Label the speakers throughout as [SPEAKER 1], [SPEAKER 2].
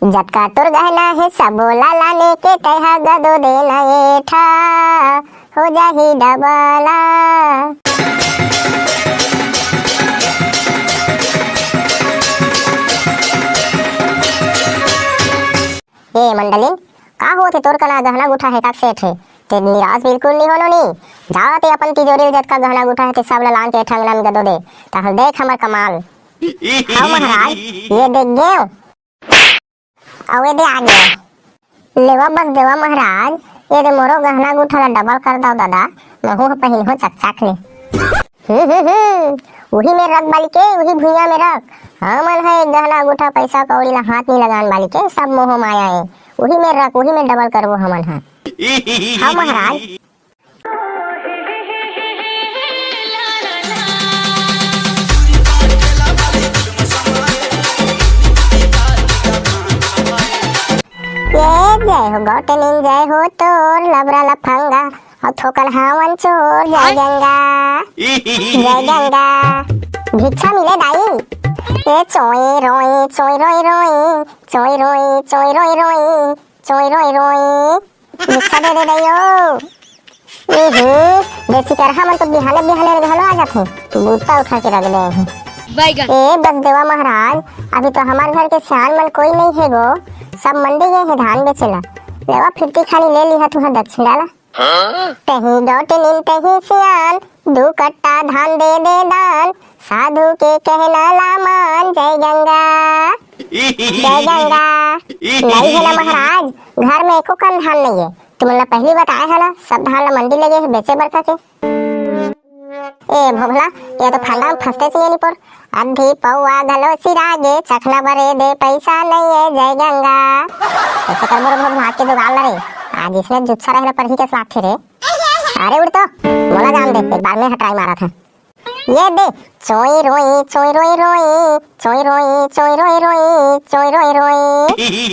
[SPEAKER 1] जतका तोर गहना है सबोला लाने के तहा गदो देना एठा हो जाही डबला। ए मंडलिन का होथे तोर कना गहना गुठा है का सेठ है ते निराश बिल्कुल नहीं होनो नी। जाते अपन तिजोरी जतका गहना गुठा है ते सब ला लान के ठंगलन गदो दे ताहल देख हमर कमाल। हाँ महाराज ये देख गयो अवे दे आ गयो लेवा बस देवा महाराज ये दे मोरो गहना गुठा ला डबल कर दो दादा महू पहिन हो चकचक ले। वही में रख बाली के वही भुइया में रख। हमन है गहना गुठा पैसा कौड़ी ला हाथ नहीं लगान बाली के सब मोह माया है वही में रख वही में डबल करबो हमन है। हाँ महाराज जय हो गौतमिन जय हो तोर लबरा लफंगा और ठोकल हावन चोर जय गंगा जय गंगा। भिक्षा मिले दाई ए चोई रोई चोई रोई रोई चोई रोई चोई रोई रोई चोई रोई रोई भिक्षा दे दइयो। देसी करहा मन तो बिहाले बिहाले घलो आ जाथे बूता उठा के रख दे हैं। ए बस देवा महाराज अभी तो हमारे घर के सियान मन कोई नहीं है गो सब मंडी गए है धान बेचेला लेवा फिरती खानी ले ली है तुहा दक्षिणा ला। तही गौतमिन तही सियान 2 कट्टा धान दे दे दान साधु के कहना ला मान जय गंगा जय गंगा। नहीं है ना महाराज घर में एको कन धान नहीं है तुमने पहली बताया है ना सब धान ला मंडी लगे है बेचे बरका के। ए भोभला ये तो फंदा में फंसते चाहिए नहीं पर अधी पौआ गलो सिरागे चखना बरे दे पैसा नहीं है जय गंगा। ऐसे कर मोर भोभला के जुगाड़ रे आज इसने जुच्छा रहना पर ही के साथ थे रे। अरे उड़ तो मोला जान दे एक बार में हटाई मारा था ये दे चोई रोई चोई रोई रोई चोई रोई चोई रोई रोई चोई रोई रोई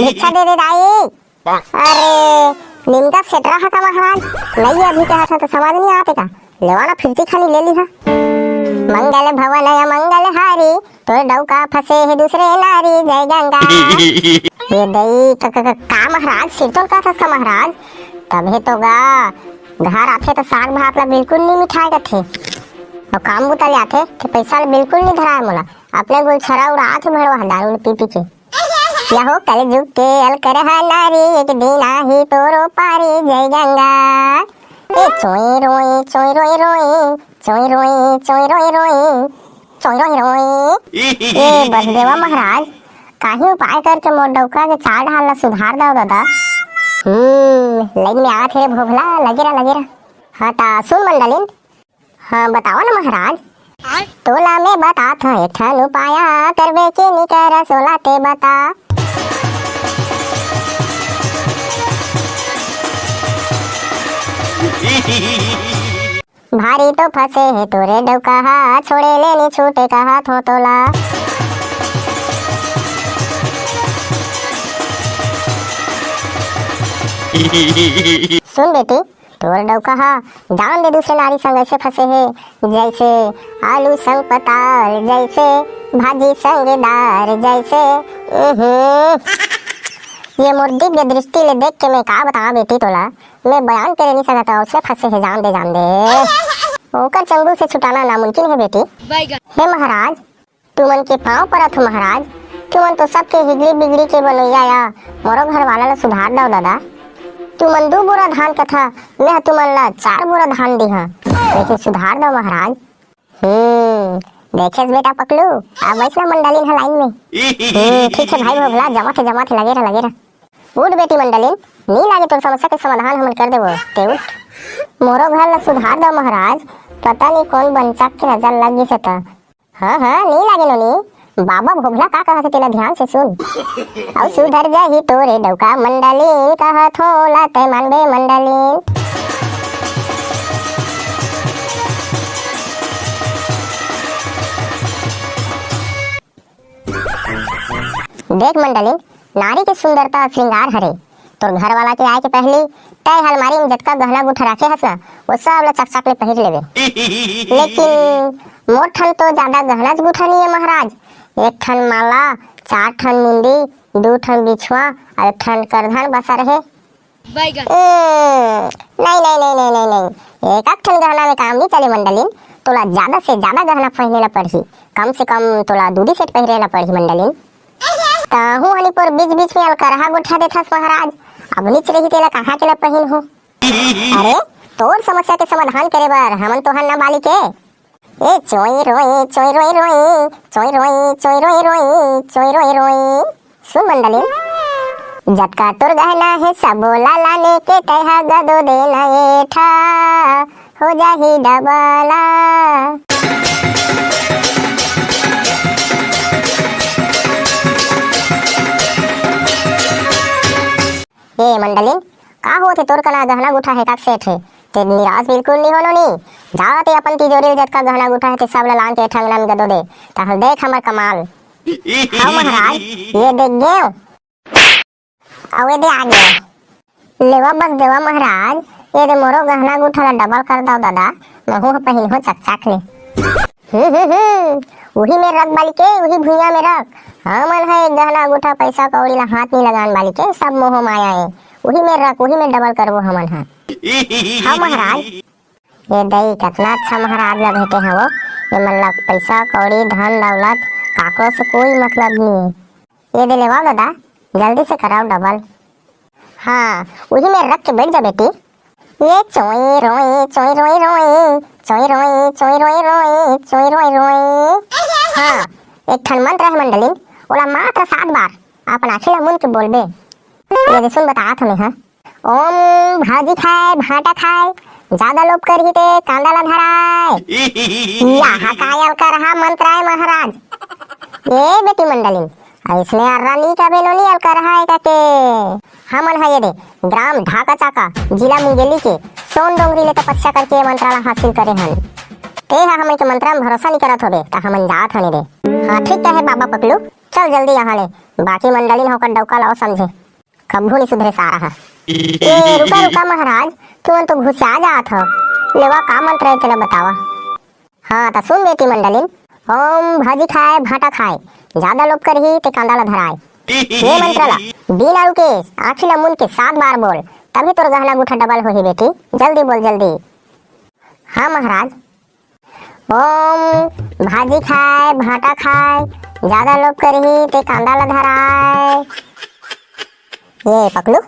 [SPEAKER 1] भिक्षा दे दे दाई। अरे निमका सेट रहा था महाराज नहीं अभी कहा था तो समझ नहीं आते का लेवाना फिरती खानी ले ली है। मंगल भवन या मंगल हारी तो डौका फंसे है दूसरे नारी जय गंगा। ये दई का महाराज सिर तो का था महाराज तबे तो गा घर आते तो साग भात ला बिल्कुल नहीं मिठाई रखे और काम बुता ले आते तो पैसा ला बिल्कुल नहीं धराए मोला अपने गोल छरा उड़ा के भरवा दारू पी पी के या हो कल जुग के अल कर नारी एक दिन ही तोरो पारी जय गंगा। ए चोई रोई चोई रोई रोई चोई रोई चोई रोई रोई चोई रोई रोई। ए बस देवा महाराज काहे उपाय करके मोर डौका के चाल ढाल ला सुधार दो दादा। लाइन में आ थे भोभला लगेरा। हाँ ता सुन मंडलिन हाँ बताओ ना महाराज तोला में बता था एठन उपाया करबे के नी कर सोला ते बता। भारी तो फंसे है तोरे डौका छोड़े लेनी छूटे कहा थो तोला। सुन बेटी तोर डौका जान दे दूसरे नारी संग ऐसे फंसे है जैसे आलू संग पताल जैसे भाजी संग दार जैसे। ये मोर दिव्य दृष्टि ले देख के मैं का बतावा बेटी तोला मैं बयान करे नहीं सकता उससे फंसे है जान दे ओकर चंगुल से छुटाना नामुमकिन है बेटी। हे महाराज तुमन के पाँव पड़त हो महाराज तुमन तो सबके हिगड़ी बिगड़ी के बनैया या मोरो घर वाला ला सुधार दो दादा। तुमन 2 बोरा धान का था मैं तुमन ला 4 बोरा धान दी है लेकिन सुधार दो महाराज। देखे बेटा पकलू अब वैसा मंडलिन है लाइन में। ठीक है भाई भोभला जमा थे लगेरा उठ बेटी मंडलिन नहीं लागे तो समस्या के समाधान हम कर देबो ते उठ मोरो घर ला सुधार दो महाराज पता नहीं कौन बनचाक के नजर लग गई से त। हाँ नहीं लागे नो बाबा भोभला का कहा तेला ध्यान से सुन और सुधर जाही तोरे डौका मंडलिन कहा थोला ते मानबे मंडलिन। देख मंडलिन नारी के सुंदरता श्रृंगार हरे तो घर वाला के आए के पहले तय अलमारी में जतका गहना गुठा रखे हस ना वो सब ला चकचक ले पहिर लेवे। लेकिन मोर ठन तो ज्यादा गहना गुठा नहीं है महाराज। 1 ठन माला 4 ठन मुंदी दू ठन बिछुआ और एक ठन करधन बसा रहे। नहीं नहीं नहीं नहीं नहीं नहीं, एक ठन गहना में काम नहीं चले मंडलीन। तोला ज्यादा से ज्यादा गहना पहने ला पड़ही, कम से कम तोला 2 सेट पहने ला पड़ही मंडलीन। ताहू हनी पर बीच बीच में अलकरहा गोठा देथस महाराज, अब नीच रही तेला कहाँ के ला पहन हो। अरे तोर समस्या के समाधान करे बर हमन तोहर ना बाली के। ए चोई रोई चोई रोई रोई चोई रोई चोई रोई रोई चोई रोई रोई। सुन मंडलीन, जटका तोर गहना है सबोला लाने के तहा गदो देना एठा हो जाही डबला। ए मंडलीन, का होथे तोर कना गहना गुठा है का सेठ है ते निराश बिल्कुल नहीं होनो नी। जाते अपन तिजोरी जटका गहना गुठा है ते सब ला लान के ठंगना में गदो दे तहल देख हमर कमाल। हां महाराज, ये देख गयो अवे दे आ गया। लेवा बस देवा महाराज, ये दे मोरो गहना गुठा ला डबल कर दाओ दादा, महू पहिन हो चकचक ले। वही में रख बाली के, वही भुइया में रख। हमन है गहना गुठा पैसा कौड़ी ला हाथ नहीं लगान बाली के, सब मोह माया है। वही में रख, वही में डबल करबो हमन है। हाँ महाराज, ये दई कितना अच्छा महाराज ला भेटे हवो। ये मन ला पैसा कौड़ी धन दौलत काको से कोई मतलब नहीं है। ये दे लेवा दादा, जल्दी से कराओ डबल। हाँ वही में रख के बैठ जा बेटी। ये चोई रोई चोई रोई रोई चोई रोई चोई रोई रोई चोई रोई रोई। हाँ एक ठन मंत्र है मंडलीन, ओला मात्र 7 बार अपन आखिला मुन के बोलबे। ये सुन बतात हमें। हाँ, ओम भाजी खाए भाटा खाए, ज्यादा लोभ करही ते कांदा ला धराए। यहाँ कायल करहा मंत्र है महाराज। ये बेटी मंडलीन, इसने रानी का बेलोनी अल करहा है के हमन है ये दे ग्राम ढाका चाका जिला मुंगेली के सोन डोंगरी ले तपस्या करके मंत्र ला हासिल करे हन। ते हमन के मंत्र में भरोसा नहीं करत होबे ता हमन जात हने दे। हाँ ठीक है बाबा पकलू, चल जल्दी यहाँ ले, बाकी मंडलीन होकर डौका लाओ समझे, कभू नहीं सुधरे सारा है। ए रुका रुका महाराज, तुम तो घुसा जात हो। लेवा का मंत्र है तेरा बतावा। हाँ तो सुन बेटी मंडलीन, ओम भाजी खाए भाटा खाए, ज्यादा लोभ करही ते कांदा ला धराए। ये मंत्र ला बिना रुके आखिला मुन के 7 बार बोल, तभी तोर गहना गुठा डबल होही बेटी। जल्दी बोल जल्दी। हाँ महाराज, ओम भाजी खाए भाटा खाए, ज्यादा लोभ करही ते कांदा ला धराए। ये पकलू,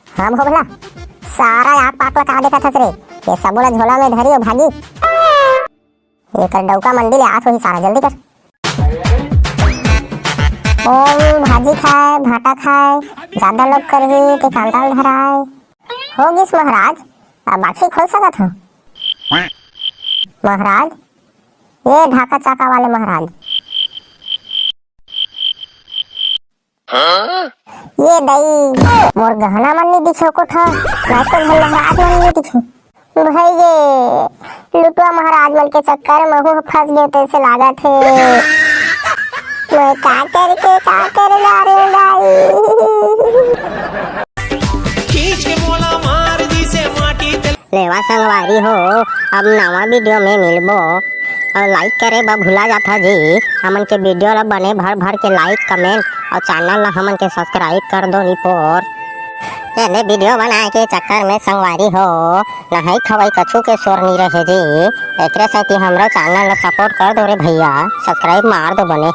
[SPEAKER 1] हाँ भोला सारा आग पाक ला का देखत हस रे, ये सबोला झोला में धरी और भागी। ये कर डौका मंडी ले आत होही सारा, जल्दी कर। ओम भाजी खाए भाटा खाए, ज्यादा लोभ करही ते कांदा ला धराए। हो गिस महाराज, अब बाकी खोल सकत हो। महाराज, ये ढाका चाका वाले महाराज। ये दई मोर गहना मन नहीं दिखे कोठा, नहीं तो घर महाराज मन नहीं दिखे। भाई ये लुटवा महाराज मन के चक्कर में हूँ फंस गए तैसे लागत है। मैं का कर ला रे दाई। खींच के बोला मार दी से माटी लेवा संगवारी हो, अब नवा वीडियो में मिलबो और लाइक करे बा भुला जाता जी। हमन के वीडियो ला बने भर भर के लाइक कमेंट और चैनल ला हमन के सब्सक्राइब कर दो निपोर। ये वीडियो बनाए के चक्कर में संगवारी हो नहाई खवाई कछु के शोर नहीं रहे जी। एक साथ ही हमरा चैनल ला सपोर्ट कर दो रे भैया, सब्सक्राइब मार दो बने।